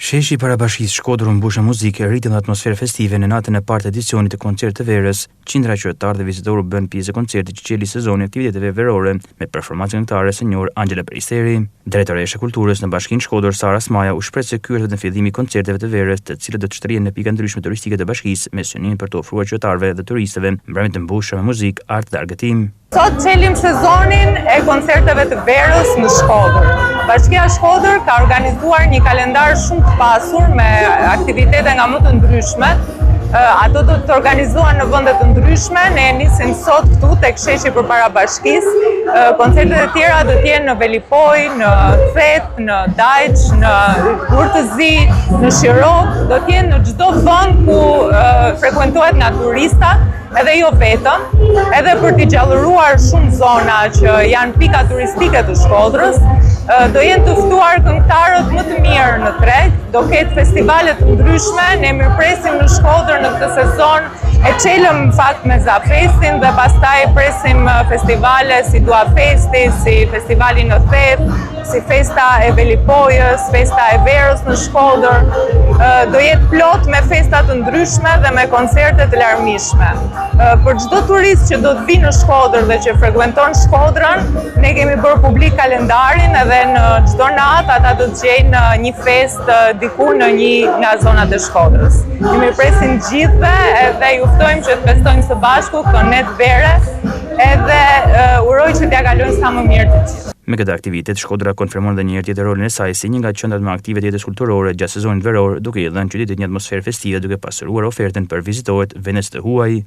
Sheshi i Parabashkisë Shkodër u mbush me muzikë, ritëm dhe atmosferë festive në natën e parë të edicionit të koncertit të verës. Qindra qytetarë dhe vizitorë u bën pjesë e koncertit që qeli sezoni aktiviteteve verore me performancë këngëtare së njohur Angjela Peristeri. Drejtoresha e Kulturës në Bashkinë Shkodër, Sara Smaja, u shpreh se ky është vetëm fillimi i koncerteve të verës, të cilët do të shtrihen në pika ndryshme turistike të bashkisë me synim për të ofruar qytetarëve dhe turistëve mbrëmje të mbushur me muzikë, art dhe argëtim. Sot qelim sezonin e koncerteve të verës në Shkodër. Bashkia Shkodër ka organizuar një kalendar shumë të pasur me aktivitete nga më të ndryshmet. Ato do të organizohen në vende të ndryshme. Ne nisim sot këtu tek sheshi përpara bashkisë. Koncertet e tjera do të jenë në Velipoj, në Thet, në Dajç, në Urtëzi, në Shirok, do të jenë në çdo vend ku frekuentohet nga turistat. Edhe jo vetëm, edhe për t'i gjallëruar shumë zona që janë pika turistike të Shkodrës, do jenë të ftuar këngëtarët më të mirë në treg, do ketë festivale të ndryshme, ne mirëpresim në Shkodër në këtë sezon, e çelëm në fakt me Zafestin dhe pastaj presim festivale si Dua Festi, si festivali në Thet, si festa e Velipojës, festa e verës në Shkodër. Do jetë plot me festa të ndryshme dhe me koncerte të larmishme. Për çdo turist që do të vinë në Shkodër dhe që frekuenton Shkodrën, ne kemi bërë publik kalendarin edhe në çdo natë ata do të gjejnë një festë diku në një nga zonat e Shkodrës. Ju mirëpresim gjithëve edhe ju ftojmë që të festojmë së bashku këtë net vere edhe uroj që t'ja kalojnë sa më mirë të gjithë. Me këtë aktivitet, Shkodra konfirmon edhe një herë tjetër rolin e saj si një nga qendrat më aktive të jetës kulturore gjatë sezonit veror, duke i dhënë qytetit një atmosferë festive duke pasuruar ofertën për vizitorët vendas të huaj.